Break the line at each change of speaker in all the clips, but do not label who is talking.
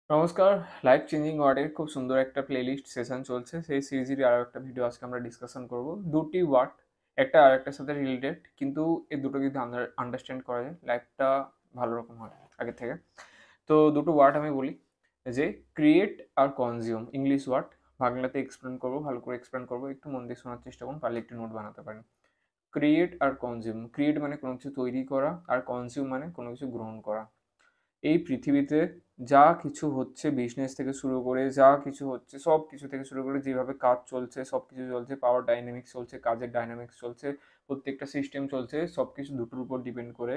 নমস্কার। Life changing ওয়ার্ডের খুব সুন্দর একটা প্লেলিস্ট সেশন চলছে। সেই সিরিজেরই আরো একটা ভিডিও আজকে আমরা ডিসকাশন করব। ২ টি ওয়ার্ড একটা আরেকটার সাথে রিলেটেড, কিন্তু এই দুটো যদি আন্ডারস্ট্যান্ড করা যায় লাইফটা ভালো রকম হয় আগের থেকে। তো দুটো ওয়ার্ড আমি বলি যে ক্রিয়েট আর কনজিউম, ইংলিশ ওয়ার্ড। বাংলাতে এক্সপ্লেন করব, ভালো করে এক্সপ্লেন করব। একটু মন দিয়ে শোনার চেষ্টা করুন, পারলে একটু নোট বানাতে পারেন। ক্রিয়েট আর কনজিউম, ক্রিয়েট মানে কোনো কিছু তৈরি করা, আর কনজিউম মানে কোনো কিছু গ্রহণ করা। এই পৃথিবীতে যা কিছু হচ্ছে, বিজনেস থেকে শুরু করে যা কিছু হচ্ছে, সব কিছু থেকে শুরু করে যেভাবে কাজ চলছে, সব কিছু চলছে, পাওয়ার ডাইনামিক্স চলছে, কাজের ডাইনামিক্স চলছে, প্রত্যেকটা সিস্টেম চলছে, সব কিছু দুটোর উপর ডিপেন্ড করে।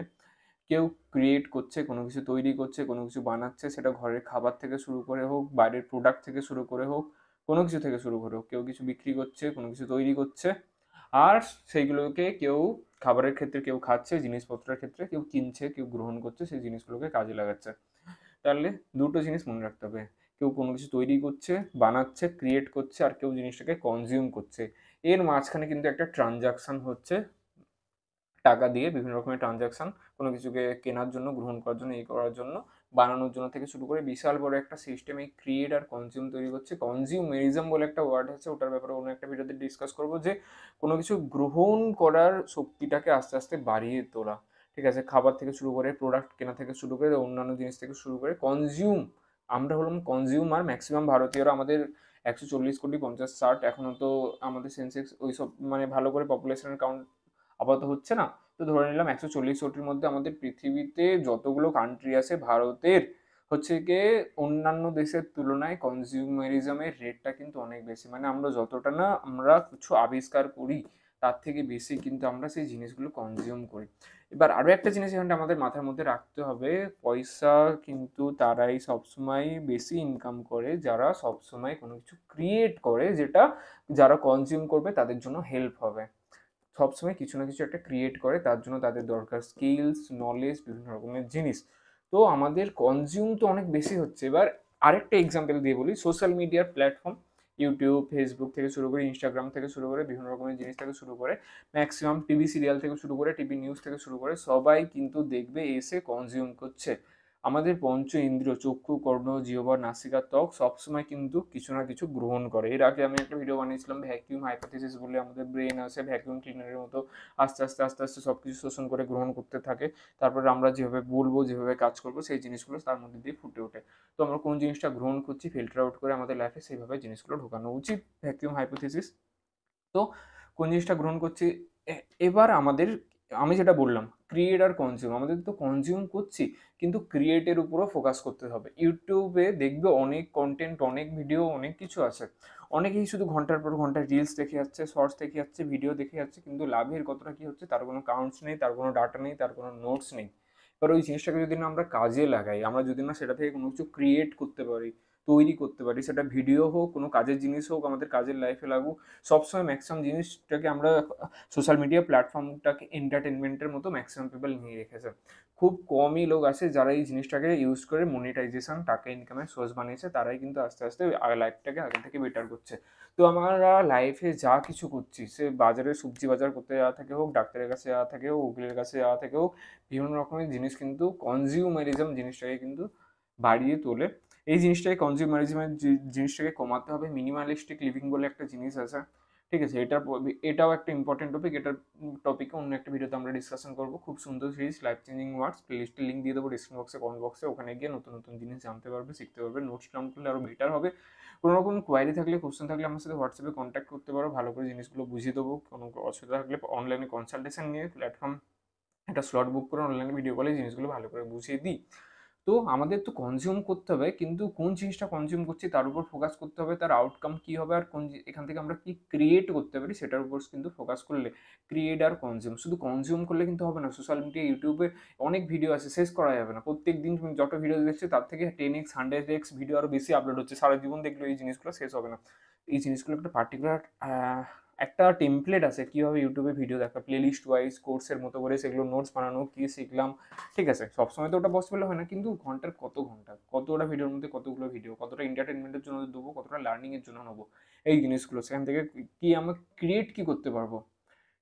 কেউ ক্রিয়েট করছে, কোনো কিছু তৈরি করছে, কোনো কিছু বানাচ্ছে, সেটা ঘরের খাবার থেকে শুরু করে হোক, বাইরের প্রোডাক্ট থেকে শুরু করে হোক, কোনো কিছু থেকে শুরু করে হোক, কেউ কিছু বিক্রি করছে, কোনো কিছু তৈরি করছে, আর সেইগুলোকে কেউ খাবারের ক্ষেত্রে কেউ খাচ্ছে, জিনিসপত্রের ক্ষেত্রে কেউ কিনছে, কেউ গ্রহণ করছে, সেই জিনিসগুলোকে কাজে লাগাচ্ছে। তাহলে দুটো জিনিস মনে রাখতে হবে, কেউ কোনো কিছু তৈরি করছে, বানাচ্ছে, ক্রিয়েট করছে, আর কেউ জিনিসটাকে কনজিউম করছে। এর মাঝখানে কিন্তু একটা ট্রানজাকশন হচ্ছে, টাকা দিয়ে বিভিন্ন রকমের ট্রানজাকশন, কোনো কিছুকে কেনার জন্য, গ্রহণ করার জন্য, এই করার জন্য, বানানোর জন্য থেকে শুরু করে বিশাল বড় একটা সিস্টেম এই ক্রিয়েট আর কনজিউম তৈরি করছে। কনজিউমেরিজম বলে একটা ওয়ার্ড আছে, ওটার ব্যাপারে অন্য একটা ভিডিওতে ডিসকাস করবো, যে কোনো কিছু গ্রহণ করার শক্তিটাকে আস্তে আস্তে বাড়িয়ে তোলা। ঠিক আছে, খাবার থেকে শুরু করে, প্রোডাক্ট কেনা থেকে শুরু করে, অন্যান্য জিনিস থেকে শুরু করে কনজিউম। আমরা হলাম কনজিউমার, ম্যাক্সিমাম ভারতীয়রা। আমাদের 140 কোটি, 50, 60, এখনো তো আমাদের সেন্সেক্স ওইসব মানে ভালো করে পপুলেশনের কাউন্ট আপাতত হচ্ছে না। তো ধরে নিলাম 140 কোটির মধ্যে আমাদের পৃথিবীতে যতগুলো কান্ট্রি আছে, ভারতের হচ্ছে গিয়ে অন্যান্য দেশের তুলনায় কনজিউমারিজমের রেটটা কিন্তু অনেক বেশি। মানে আমরা যতটা না আমরা কিছু আবিষ্কার করি, তার থেকে বেশি কিন্তু আমরা সেই জিনিসগুলো কনজিউম করি। এবার আরও একটা জিনিস এখানটা আমাদের মাথার মধ্যে রাখতে হবে, পয়সা কিন্তু তারাই সবসময় বেশি ইনকাম করে যারা সবসময় কোনো কিছু ক্রিয়েট করে, যেটা যারা কনজিউম করবে তাদের জন্য হেল্প হবে। সবসময় কিছু না কিছু একটা ক্রিয়েট করে, তার জন্য তাদের দরকার স্কিলস, নলেজ, বিভিন্ন রকমের জিনিস। তো আমাদের কনজিউম তো অনেক বেশি হচ্ছে। এবার আরেকটা এক্সাম্পল দিয়ে বলি, সোশ্যাল মিডিয়ার প্ল্যাটফর্ম, ইউটিউব, ফেসবুক থেকে শুরু করে, ইনস্টাগ্রাম থেকে শুরু করে, বিভিন্ন রকমের জিনিস থেকে শুরু করে, ম্যাক্সিমাম টিভি সিরিয়াল থেকে শুরু করে, টিভি নিউজ থেকে শুরু করে, সবাই কিন্তু দেখবে এসে কনজিউম করছে। আমাদের পঞ্চ ইন্দ্রিয়, চক্ষু, কর্ণ, জিহ্বা, নাসিকা, ত্বক, সবসময় কিন্তু কিছু না কিছু গ্রহণ করে। এর আগে আমি একটা ভিডিও বানিয়েছিলাম ভ্যাকিউম হাইপোথিসিস বলে, আমাদের ব্রেন আছে ভ্যাকিউম ক্লিনারের মতো, আস্তে আস্তে আস্তে আস্তে সব কিছু শোষণ করে গ্রহণ করতে থাকে। তারপরে আমরা যেভাবে বলবো, যেভাবে কাজ করবো, সেই জিনিসগুলো তার মধ্যে দিয়ে ফুটে ওঠে। তো আমরা কোন জিনিসটা গ্রহণ করছি, ফিল্টার আউট করে আমাদের লাইফে সেইভাবে জিনিসগুলো ঢোকানো উচিত, ভ্যাকিউম হাইপোথিসিস। তো কোন জিনিসটা গ্রহণ করছি, এবার আমাদের, আমি যেটা বললাম ক্রিয়েট আর কনজিউম, আমাদের তো কনজিউম করছি, কিন্তু ক্রিয়েটের উপরও ফোকাস করতে হবে। ইউটিউবে দেখবে অনেক কন্টেন্ট, অনেক ভিডিও, অনেক কিছু আছে। অনেকেই শুধু ঘন্টার পর ঘন্টা রিলস দেখে যাচ্ছে, শর্টস দেখে যাচ্ছে, ভিডিও দেখে যাচ্ছে, কিন্তু লাভের কতটা কি হচ্ছে তার কোনো কাউন্টস নেই, তার কোনো ডাটা নেই, তার কোনো নোটস নেই। এবার ওই জিনিসটাকে যদি না আমরা কাজে লাগাই, আমরা যদি না সেটা থেকে কোনো কিছু ক্রিয়েট করতে পারি, তৈরি করতে পারি, সেটা ভিডিও হোক, কোনো কাজের জিনিস হোক, আমাদের কাজের লাইফে লাগুক, সবসময় ম্যাক্সিমাম জিনিসটাকে আমরা সোশ্যাল মিডিয়া প্ল্যাটফর্মটাকে এন্টারটেনমেন্টের মতো ম্যাক্সিমাম পিপল নিয়ে রেখেছে। খুব কমই লোক আছে যারা এই জিনিসটাকে ইউজ করে মনিটাইজেশন, টাকা ইনকামের সোর্স বানিয়েছে, তারাই কিন্তু আস্তে আস্তে লাইফটাকে আগে থেকে বেটার করছে। তো আমরা লাইফে যা কিছু করছি, সে বাজারে সবজি বাজার করতে যাওয়া থেকে হোক, ডাক্তারের কাছে যাওয়া থেকে হোক, উকিলের কাছে যাওয়া থেকে হোক, বিভিন্ন রকমের জিনিস কিন্তু কনজিউমারিজম জিনিসটাকে কিন্তু বাড়িয়ে তোলে। এই জিনিসটাকে কনজিউমারিজমের জিনিসটাকে কমাতে হবে। মিনিমালিস্টিক লিভিং বলে একটা জিনিস আছে, ঠিক আছে, এটাও একটা ইম্পর্টেন্ট টপিক। এটার টপিকে অন্য একটা ভিডিওতে আমরা ডিসকাশন করবো। খুব সুন্দর সিরিজ, লাইফ চেঞ্জিং ওয়ার্ডস, প্লেলিস্টের লিঙ্ক দিয়ে দেবো ডিসক্রিপশন বক্সে, কমেন্ট বক্সে। ওখানে গিয়ে নতুন নতুন জিনিস জানতে পারবে, শিখতে পারবে। নোটস ডাউন করলে আরও বেটার হবে। কোনো রকম কোয়ারি থাকলে, কোশ্চেন থাকলে আমার সাথে হোয়াটসঅ্যাপে কন্ট্যাক্ট করতে পারো, ভালো করে জিনিসগুলো বুঝিয়ে দেবো। কোনো অসুবিধা থাকলে অনলাইনে কনসালটেশন নিয়ে প্ল্যাটফর্ম একটা স্লট বুক করে অনলাইনে ভিডিও কলে জিনিসগুলো ভালো করে বুঝিয়ে দিই। তো আমাদের তো কনজিউম করতে হবে, কিন্তু কোন জিনিসটা কনজিউম করছি তার উপর ফোকাস করতে হবে, তার আউটকাম কী হবে, আর এখান থেকে আমরা কি ক্রিয়েট করতে পারি সেটার উপর কিন্তু ফোকাস করলে, ক্রিয়েট আর কনজিউম, শুধু কনজিউম করলে কিন্তু হবে না। সোশ্যাল মিডিয়া, ইউটিউবে অনেক ভিডিও আছে, শেষ করা যাবে না। প্রত্যেক দিন তুমি যত ভিডিও দেখছো তার থেকে 10x 100x ভিডিও আরও বেশি আপলোড হচ্ছে। সারা জীবন দেখলেও এই জিনিসগুলো শেষ হবে না। এই জিনিসগুলো একটা পার্টিকুলার একটা টেমপ্লেট আছে কীভাবে ইউটিউবে ভিডিও দেখা, প্লেলিস্ট ওয়াইজ কোর্সের মতো করে সেগুলো নোটস বানানো, কী শিখলাম, ঠিক আছে। সবসময় তো ওটা পসিবল হয় না, কিন্তু ঘন্টার কত ঘন্টা, কতটা ভিডিওর মধ্যে কতগুলো ভিডিও, কতটা এন্টারটেনমেন্টের জন্য দেবো, কতটা লার্নিংয়ের জন্য নেবো, এই জিনিসগুলো সেখান থেকে কি আমরা ক্রিয়েট কি করতে পারবো,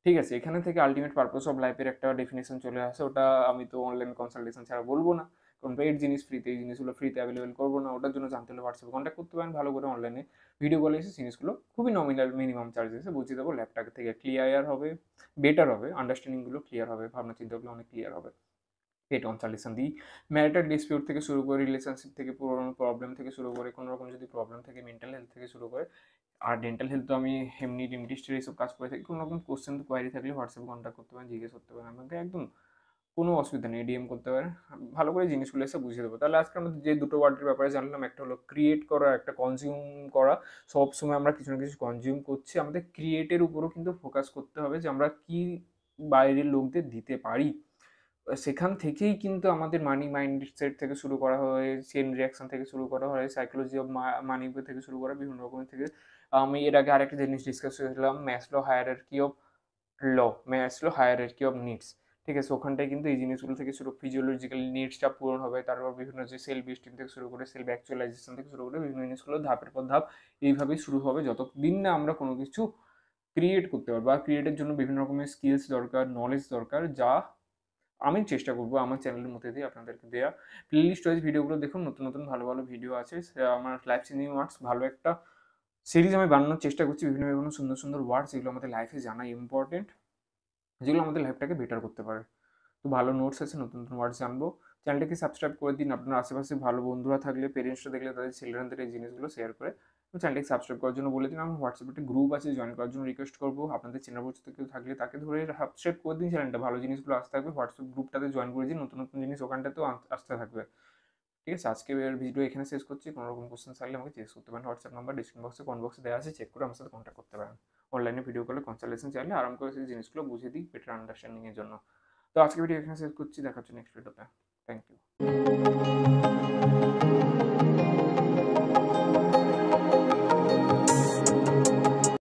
ঠিক আছে। এখানে থেকে আলটিমেট পারপাস অফ লাইফের একটা ডেফিনেশন চলে আসে, ওটা আমি তো অনলাইন কনসালটেশন ছাড়া বলবো না। কারণ পেইড জিনিস ফ্রিতে, এই জিনিসগুলো ফ্রিতে অ্যাভেলেবেল করবো না, ওটার জন্য জানতে হলে হোয়াটসঅ্যাপে কন্ট্যাক্ট করতে পারেন, ভালো করে অনলাইনে ভিডিও কলে এসে জিনিসগুলো খুবই নমিনাল মিনিমাম চার্জেসে বুঝিয়ে দেবো, ল্যাপটপ থেকে ক্লিয়ার হবে, বেটার হবে, আন্ডারস্ট্যান্ডিংগুলো ক্লিয়ার হবে, ভাবনা চিন্তাগুলো অনেক ক্লিয়ার হবে। পেট কনসালটেশন দিই, ম্যারিটাল ডিসপিউট থেকে শুরু করে, রিলেশনশিপ থেকে পুরোনো প্রবলেম থেকে শুরু করে, কোনো রকম যদি প্রবলেম থেকে, মেন্টাল হেলথ থেকে শুরু করে, আর ডেন্টাল হেলথ তো আমি এমনি ডেন্টিস্টের এইসব কাজ করে থাকি, কোনো রকম কোশ্চেন কোয়ারি থাকলে হোয়াটসঅ্যাপে কন্ট্যাক্ট করতে পারেন, জিজ্ঞেস করতে পারেন আমাকে, একদম কোনো অসুবিধা নেই, ডিএম করতে পারেন, ভালো করে জিনিসগুলো এসে বুঝিয়ে দেবো। তাহলে আজকে আমরা যে দুটো ওয়ার্ডের ব্যাপারে জানলাম, একটা হলো ক্রিয়েট করা, একটা কনজিউম করা। সবসময় আমরা কিছু না কিছু কনজিউম করছি, আমাদের ক্রিয়েটের উপরও কিন্তু ফোকাস করতে হবে যে আমরা কি বাইরের লোকদের দিতে পারি। সেখান থেকেই কিন্তু আমাদের মানি মাইন্ডসেট থেকে শুরু করা হয়, চেন রিয়াকশন থেকে শুরু করা হয়, সাইকোলজি অফ মানি থেকে শুরু করা বিভিন্ন রকমের থেকে। আমি এর আগে আরেকটা জিনিস ডিসকাস করেছিলাম, Maslow hierarchy of Maslow hierarchy of needs. ঠিক আছে, ওখানটায় কিন্তু এই জিনিসগুলো থেকে শুরু, ফিজিওলজিক্যাল নিডসটা পূরণ হবে, তারপর বিভিন্ন যে সেলফ এস্টিম থেকে শুরু করে, সেলফ অ্যাকচুয়ালাইজেশন থেকে শুরু করে বিভিন্ন জিনিসগুলো ধাপের পর ধাপ এইভাবেই শুরু হবে, যতদিন না আমরা কোনো কিছু ক্রিয়েট করতে পারবো। আর ক্রিয়েটের জন্য বিভিন্ন রকমের স্কিলস দরকার, নলেজ দরকার, যা আমি চেষ্টা করবো আমার চ্যানেলের মধ্যে দিয়ে আপনাদেরকে দেওয়া। প্লেলিস্ট ওয়াইজ ভিডিওগুলো দেখুন, নতুন নতুন ভালো ভালো ভিডিও আছে। আমার লাইফ চেঞ্জিং ওয়ার্ডস ভালো একটা সিরিজ আমি বানানোর চেষ্টা করছি, বিভিন্ন বিভিন্ন সুন্দর সুন্দর ওয়ার্ডস যেগুলো আমাদের লাইফে জানা ইম্পর্টেন্ট, যেগুলো আমাদের লাইফটাকে বেটার করতে পারে। তো ভালো নোটস আছে, নতুন নতুন ওয়ার্ডস জানবো। চ্যানেলটাকে সাবস্ক্রাইব করে দিন, আপনার আশেপাশে ভালো বন্ধুরা থাকলে, পেরেন্টসরা দেখলে তাদের চিলড্রেনদের এই জিনিসগুলো শেয়ার করে তো চ্যানেলটাকে সাবস্ক্রাইব করার জন্য বলে দিন। আমার হোয়াটসঅ্যাপে একটা গ্রুপ আছে, জয়েন করার জন্য রিকোয়েস্ট করবো। আপনাদের চেনা পরিচিত কেউ থাকলে তাকে ধরে সাবস্ক্রাইব করে দিন, চ্যানেলটা ভালো জিনিসগুলো আসতে থাকবে। হোয়াটসঅ্যাপ গ্রুপটাতে জয়েন করে দিন, নতুন নতুন জিনিস ওখানটাতেও আসতে থাকবে। ঠিক আছে, আজকে ভিডিও এখানে শেষ করছি। কোনো রকম কোশ্চেন থাকলে আমাকে জিজ্ঞেস করতে পারেন, হোয়াটসঅ্যাপ নাম্বার ডিসক্রিপশন বক্সে, কমেন্ট বক্সে দেওয়া আছে, চেক করে আমার সাথে কন্ট্যাক্ট করতে পারেন। অনলাইনে ভিডিও কলে কনসালটেশন চাইলে আরাম করে সেই জিনিসগুলো বুঝিয়ে দিই বেটার আন্ডারস্ট্যান্ডিংয়ের জন্য। তো আজকে ভিডিও এখানে শেষ করছি, দেখা হচ্ছে নেক্সট ভিডিওতে। Thank you.